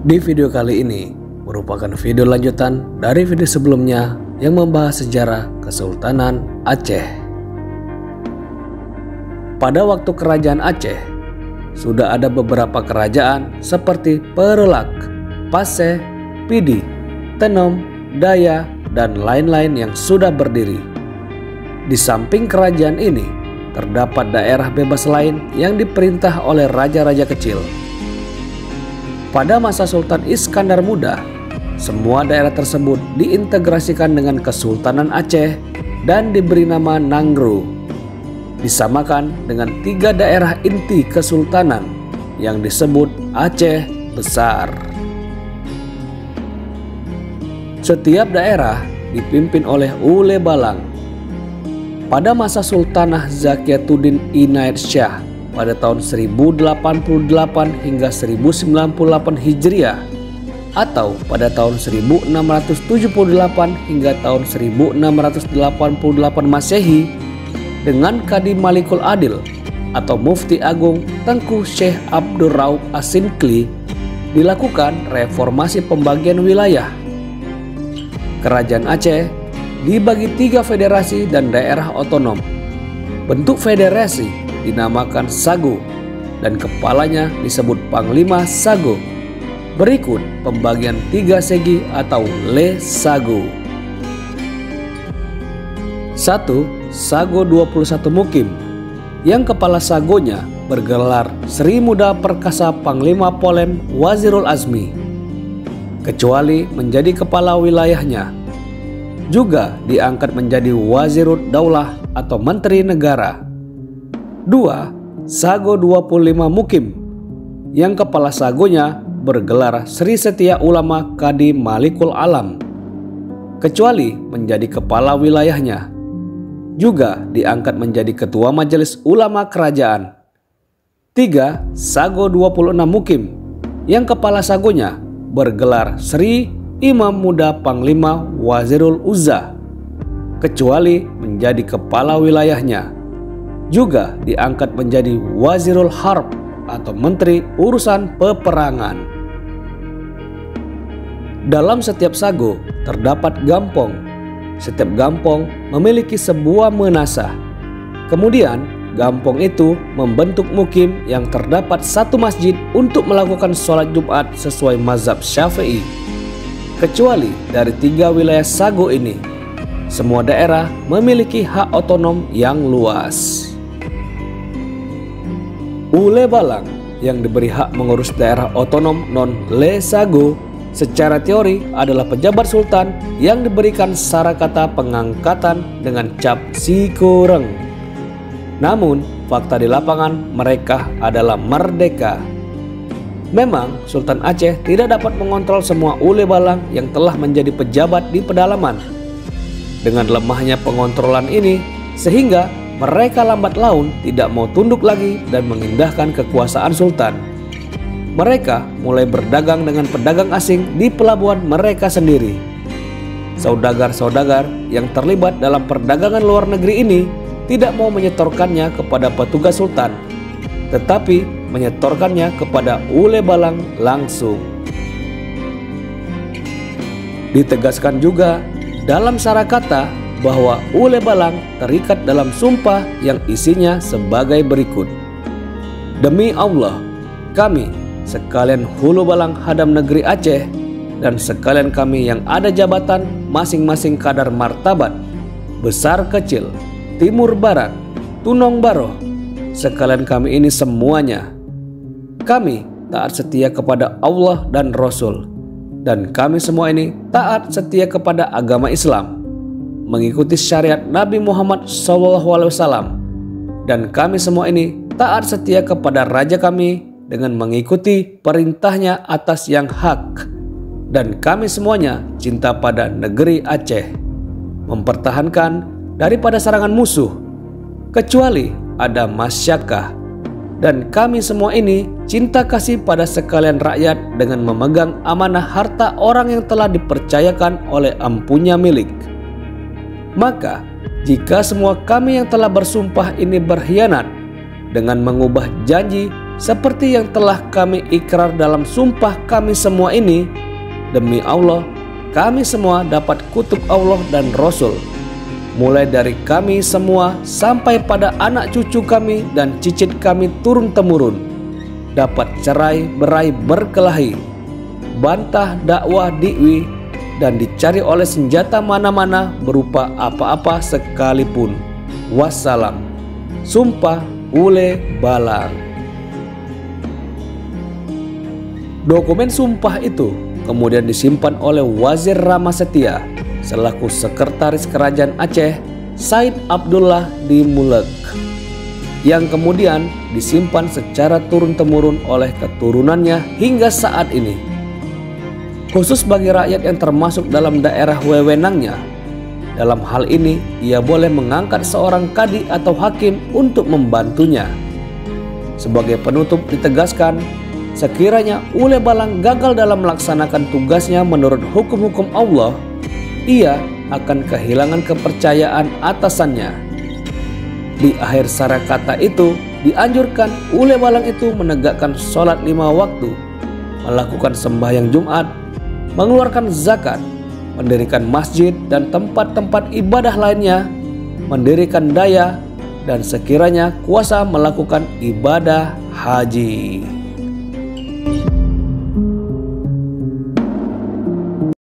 Di video kali ini merupakan video lanjutan dari video sebelumnya yang membahas sejarah Kesultanan Aceh. Pada waktu kerajaan Aceh, sudah ada beberapa kerajaan seperti Perelak, Paseh, Pidi, Tenom, Daya, dan lain-lain yang sudah berdiri. Di samping kerajaan ini, terdapat daerah bebas lain yang diperintah oleh raja-raja kecil. Pada masa Sultan Iskandar Muda, semua daerah tersebut diintegrasikan dengan Kesultanan Aceh dan diberi nama Nanggro. Disamakan dengan 3 daerah inti kesultanan yang disebut Aceh Besar. Setiap daerah dipimpin oleh Ule Balang. Pada masa Sultanah Zakiatuddin Inayat Shah pada tahun 1088 hingga 1098 Hijriah atau pada tahun 1678 hingga tahun 1688 Masehi, dengan Kadi Malikul Adil atau Mufti Agung Tengku Syekh Abdul Rauf Asinkli, dilakukan reformasi pembagian wilayah. Kerajaan Aceh dibagi 3 federasi dan daerah otonom. Bentuk federasi dinamakan Sago dan kepalanya disebut Panglima Sago. Berikut pembagian 3 segi atau Le Sago. 1. Sago 21 Mukim, yang kepala sagonya bergelar Sri Muda Perkasa Panglima Polem Wazirul Azmi, kecuali menjadi kepala wilayahnya. Juga diangkat menjadi Wazirud Daulah atau Menteri Negara. 2. Sago 25 Mukim, yang kepala sagonya bergelar Sri Setia Ulama Kadi Malikul Alam, kecuali menjadi kepala wilayahnya. Juga diangkat menjadi Ketua Majelis Ulama Kerajaan. 3. Sago 26 Mukim, yang kepala sagonya bergelar Sri Imam Muda Panglima Wazirul Uzza, kecuali menjadi kepala wilayahnya. Juga diangkat menjadi Wazirul Harb atau Menteri Urusan Peperangan. Dalam setiap sago terdapat gampong. Setiap gampong memiliki sebuah menasah. Kemudian gampong itu membentuk mukim yang terdapat 1 masjid untuk melakukan sholat Jumat sesuai mazhab Syafi'i. Kecuali dari 3 wilayah sago ini, semua daerah memiliki hak otonom yang luas. Ule Balang yang diberi hak mengurus daerah otonom non-Le Sago secara teori adalah pejabat sultan yang diberikan sarakata pengangkatan dengan cap Sikureng. Namun fakta di lapangan mereka adalah merdeka. Memang Sultan Aceh tidak dapat mengontrol semua Ule Balang yang telah menjadi pejabat di pedalaman. Dengan lemahnya pengontrolan ini, sehingga mereka lambat laun tidak mau tunduk lagi dan mengindahkan kekuasaan sultan. Mereka mulai berdagang dengan pedagang asing di pelabuhan mereka sendiri. Saudagar-saudagar yang terlibat dalam perdagangan luar negeri ini tidak mau menyetorkannya kepada petugas sultan, tetapi menyetorkannya kepada Ule Balang langsung. Ditegaskan juga dalam sarakata bahwa Ule Balang terikat dalam sumpah yang isinya sebagai berikut. Demi Allah, kami sekalian Hulu Balang Hadam Negeri Aceh dan sekalian kami yang ada jabatan masing-masing kadar martabat, besar kecil, timur barat, tunong baroh, sekalian kami ini semuanya, kami taat setia kepada Allah dan Rasul, dan kami semua ini taat setia kepada agama Islam, mengikuti syariat Nabi Muhammad SAW, dan kami semua ini taat setia kepada raja kami dengan mengikuti perintahnya atas yang hak, dan kami semuanya cinta pada negeri Aceh, mempertahankan daripada serangan musuh, kecuali ada masyakah, dan kami semua ini cinta kasih pada sekalian rakyat dengan memegang amanah harta orang yang telah dipercayakan oleh ampunya milik. Maka jika semua kami yang telah bersumpah ini berkhianat dengan mengubah janji seperti yang telah kami ikrar dalam sumpah kami semua ini, demi Allah, kami semua dapat kutuk Allah dan Rasul, mulai dari kami semua sampai pada anak cucu kami dan cicit kami turun-temurun, dapat cerai berai berkelahi, bantah dakwah dikwi, dan dicari oleh senjata mana-mana berupa apa-apa sekalipun. Wassalam. Sumpah Ule Balang. Dokumen sumpah itu kemudian disimpan oleh Wazir Ramasetia selaku Sekretaris Kerajaan Aceh, Said Abdullah di Mulek, yang kemudian disimpan secara turun-temurun oleh keturunannya hingga saat ini. Khusus bagi rakyat yang termasuk dalam daerah wewenangnya, dalam hal ini ia boleh mengangkat seorang kadi atau hakim untuk membantunya. Sebagai penutup ditegaskan, sekiranya Ule Balang gagal dalam melaksanakan tugasnya menurut hukum-hukum Allah, ia akan kehilangan kepercayaan atasannya. Di akhir sarakata itu dianjurkan Ule Balang itu menegakkan sholat 5 waktu, melakukan sembahyang Jumat, mengeluarkan zakat, mendirikan masjid dan tempat-tempat ibadah lainnya, mendirikan daya, dan sekiranya kuasa melakukan ibadah haji.